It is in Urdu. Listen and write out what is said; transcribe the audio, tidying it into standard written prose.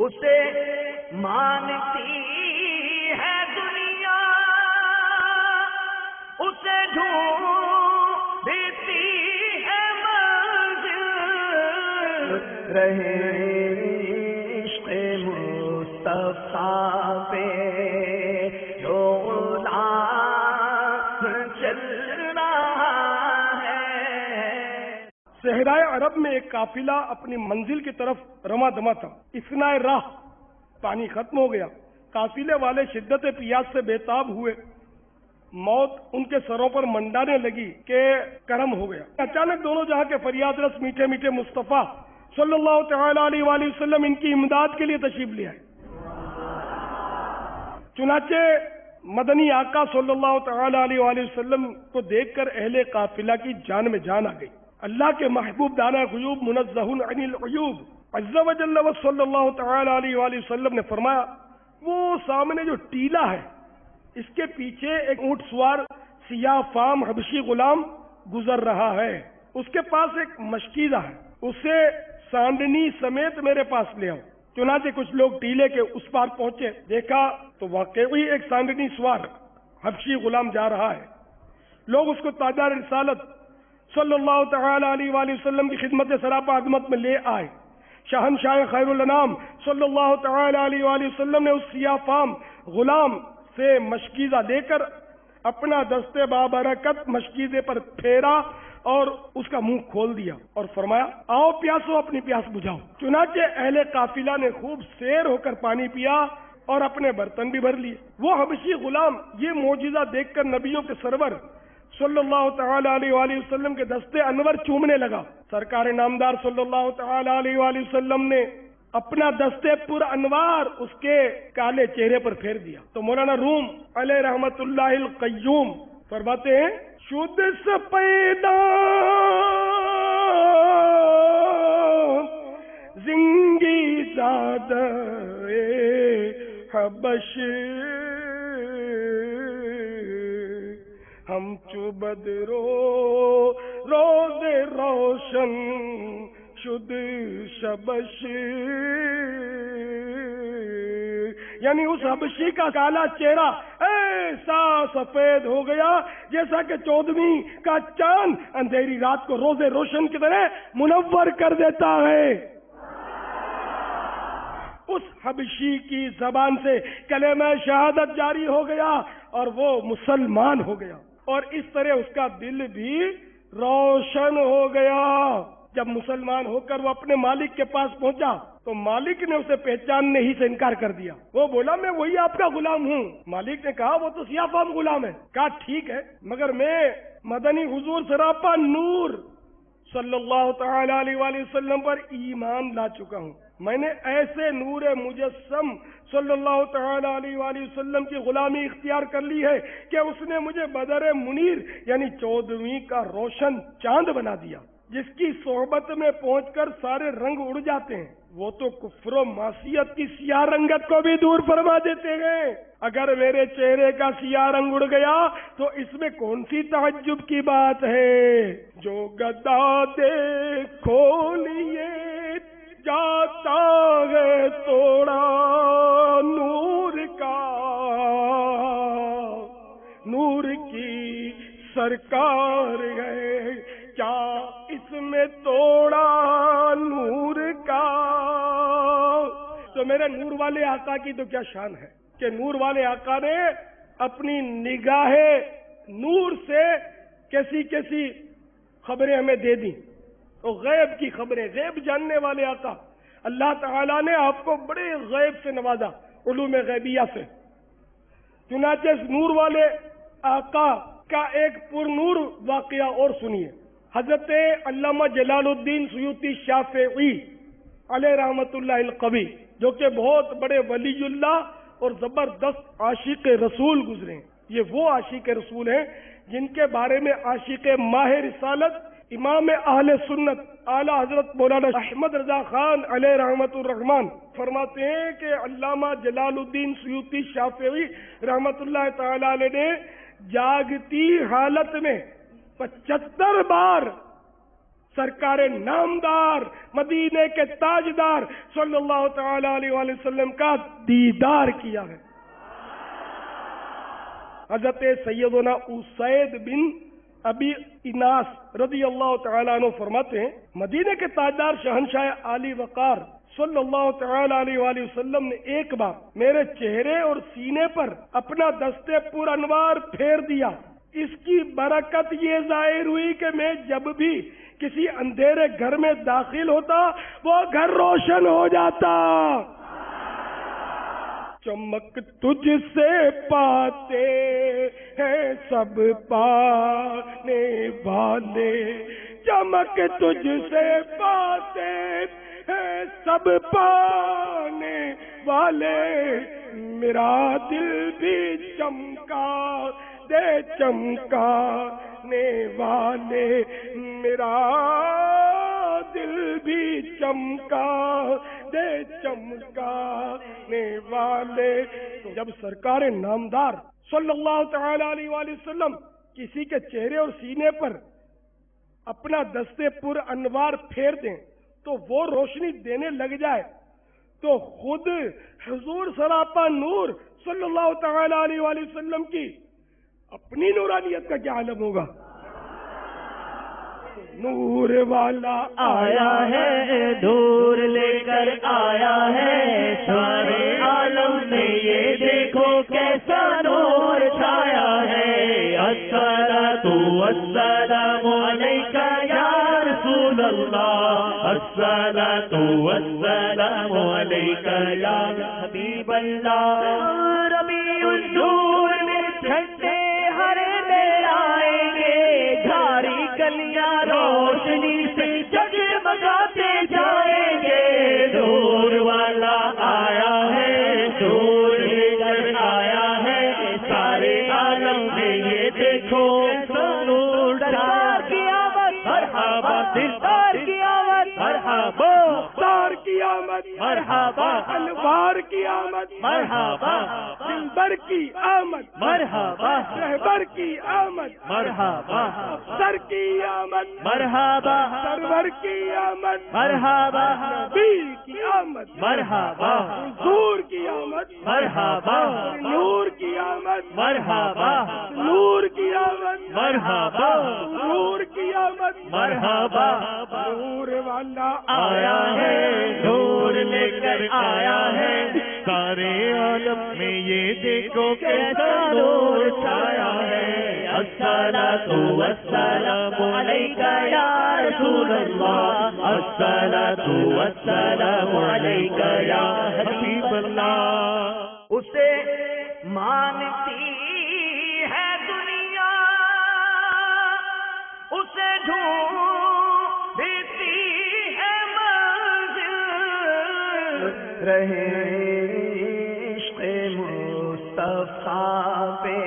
اسے مانتی ہے دنیا، اسے ڈھونڈتی ہے منزل، رہے عشق مصطفیٰ پہ جو غلام چل رہا ہے۔ صحرائے عرب میں ایک قافلہ اپنی منزل کی طرف رواں دواں تھا۔ اثناء راہ پانی ختم ہو گیا، قافلے والے شدت پیاس سے بےتاب ہوئے، موت ان کے سروں پر منڈانے لگی کہ کرم ہو گیا۔ اچانک دونوں جہاں کے فریاد رس میٹھے میٹھے مصطفیٰ صلی اللہ تعالی علیہ وآلہ وسلم ان کی امداد کے لیے تشریف لے آئے۔ چنانچہ مدنی آقا صلی اللہ تعالی علیہ وآلہ وسلم کو دیکھ کر اہل قافلہ کی جان میں جان آ گئی۔ اللہ کے محبوب دانا غیوب منزہ عن العیوب عز و جل و صلی اللہ تعالی علیہ وآلہ وسلم نے فرمایا، وہ سامنے جو ٹیلا ہے اس کے پیچھے ایک اونٹ سوار سیاہ فام حبشی غلام گزر رہا ہے، اس کے پاس ایک مشکیزہ ہے، اسے سانڈنی سمیت میرے پاس لے آؤ۔ چنانچہ کچھ لوگ ٹیلے کے اس پار پہنچے، دیکھا تو واقعی ایک سانڈنی سوار حبشی غلام جا رہا ہے۔ لوگ اس کو تاجدار رسالت صلی اللہ تعالی علیہ وآلہ وسلم کی خدمت سراپا عظمت میں لے آئے۔ شہنشاہ خیر الانام صلی اللہ تعالی علیہ وآلہ وسلم نے اس سیاہ فام غلام سے مشکیزہ لے کر اپنا دستے بابرکت مشکیزے پر پھیرا اور اس کا منہ کھول دیا اور فرمایا، آؤ پیاسو اپنی پیاس بجھاؤ۔ چنانچہ اہل قافلہ نے خوب سیر ہو کر پانی پیا اور اپنے برتن بھی بھر لیے۔ وہ حبشی غلام یہ معجزہ دیکھ کر نبیوں کے سرور صلی اللہ تعالی علیہ وآلہ وسلم کے دستے انور چومنے لگا۔ سرکار نامدار صلی اللہ تعالی علیہ وآلہ وسلم نے اپنا دستے پر انوار اس کے کالے چہرے پر پھیر دیا تو مولانا روم علیہ رحمت اللہ القیوم فرماتے ہیں، شد سپیدا زنگی زاد حبش ہم چوبد روز روشن شد شبش، یعنی اس حبشی کا کالا چہرہ ایسا سفید ہو گیا جیسا کہ 14ویں کا چاند اندھیری رات کو روز روشن کی طرح منور کر دیتا ہے۔ اس حبشی کی زبان سے کلمہ شہادت جاری ہو گیا اور وہ مسلمان ہو گیا، اور اس طرح اس کا دل بھی روشن ہو گیا۔ جب مسلمان ہو کر وہ اپنے مالک کے پاس پہنچا تو مالک نے اسے پہچاننے ہی سے انکار کر دیا۔ وہ بولا، میں وہی آپ کا غلام ہوں۔ مالک نے کہا، وہ تو سیاہ فام غلام ہے۔ کہا ٹھیک ہے، مگر میں مدنی حضور سراپا نور صلی اللہ تعالی علیہ وآلہ وسلم پر ایمان لا چکا ہوں۔ میں نے ایسے نور مجسم صلی اللہ تعالی علیہ وآلہ وسلم کی غلامی اختیار کر لی ہے کہ اس نے مجھے بدر منیر یعنی 14ویں کا روشن چاند بنا دیا، جس کی صحبت میں پہنچ کر سارے رنگ اڑ جاتے ہیں۔ وہ تو کفر و معصیت کی سیاہ رنگت کو بھی دور فرما دیتے ہیں۔ اگر میرے چہرے کا سیاہ رنگ اڑ گیا تو اس میں کون سی تعجب کی بات ہے؟ جو گدا دیکھو لیے جاتا ہے توڑا نور کا، نور کی سرکار ہے کیا اس میں توڑا نور کا۔ تو میرے نور والے آقا کی تو کیا شان ہے کہ نور والے آقا نے اپنی نگاہ نور سے کیسی کیسی خبریں ہمیں دے دی، تو غیب کی خبریں، غیب جاننے والے آقا۔ اللہ تعالیٰ نے آپ کو بڑے غیب سے نوازا، علوم غیبیہ سے۔ چنانچہ اس نور والے آقا کا ایک پر نور واقعہ اور سنیے۔ حضرت علامہ جلال الدین سیوطی شافعی علیہ رحمت اللہ القوی، جو کہ بہت بڑے ولی اللہ اور زبردست عاشق رسول گزرے ہیں، یہ وہ عاشق رسول ہیں جن کے بارے میں عاشق ماہ رسالت امام اہل سنت اعلی حضرت مولانا احمد رضا خان علیہ رحمت الرحمان فرماتے ہیں کہ علامہ جلال الدین سیوطی شافعی رحمت اللہ تعالی علیہ نے جاگتی حالت میں 75 بار سرکار نامدار مدینے کے تاجدار صلی اللہ تعالی علیہ وآلہ وسلم کا دیدار کیا ہے۔ حضرت سیدنا اسید بن ابی اناس رضی اللہ تعالیٰ عنہ فرماتے ہیں مدینے کے تاجدار شہنشاہ علی وقار صلی اللہ تعالی علیہ وآلہ وسلم نے ایک بار میرے چہرے اور سینے پر اپنا دست پر انوار پھیر دیا۔ اس کی برکت یہ ظاہر ہوئی کہ میں جب بھی کسی اندھیرے گھر میں داخل ہوتا وہ گھر روشن ہو جاتا۔ چمک تجھ سے پاتے ہیں سب پانے والے، چمک تجھ سے پاتے ہیں سب پانے والے، میرا دل بھی چمکا دے چمکانے والے، میرا دل بھی چمکا دے چمکانے والے۔ تو جب سرکار نامدار صلی اللہ تعالی علیہ وآلہ وسلم کسی کے چہرے اور سینے پر اپنا دستے پر انوار پھیر دیں تو وہ روشنی دینے لگ جائے تو خود حضور سراپا نور صلی اللہ تعالی علیہ وآلہ وسلم کی اپنی نورانیت کا کیا عالم ہوگا۔ نور والا آیا ہے، نور لے کر آیا ہے، سارے عالم میں یہ دیکھو کیسا نور چھایا ہے۔ الصلاۃ والسلام علیک یا رسول اللہ، الصلاۃ والسلام علیک یا حبیب اللہ۔ ربیع النور میں جھنڈے ہرے میں آئیں گے، جھاری گلیاں روشنی سے جگمگاتے جائیں گے۔ نور والا آیا ہے، نور لے کر آیا ہے، سارے عالم میں یہ دیکھو نور کی آمد، مرحبا دلدار کی آمد، مرحبا مختار کی آمد، مرحبا انوار کی آمد، مرحبا دلبر کی آمد، مرحبا رہبر کی آمد، مرحبا افسر کی آمد، مرحبا سرور کی آمد، مرحبا نبی کی آمد، مرحبا حضور کی آمد، مرحبا نور کی آمد، مرحبا نور کی آمد، مرحبا نور کی آمد، مرحبا نور والا آیا ہے، نور لے کر آیا ہے، سارے عالم میں یہ دیکھو کیسا نور چھایا ہے۔ الصلاۃ والسلام علیک یا رسول اللہ، الصلاۃ والسلام علیک یا حبیب اللہ۔ اسے مانتی ہے دنیا، اسے ڈھونڈتی ہے منزل، رہے عشق مصطفیٰ پہ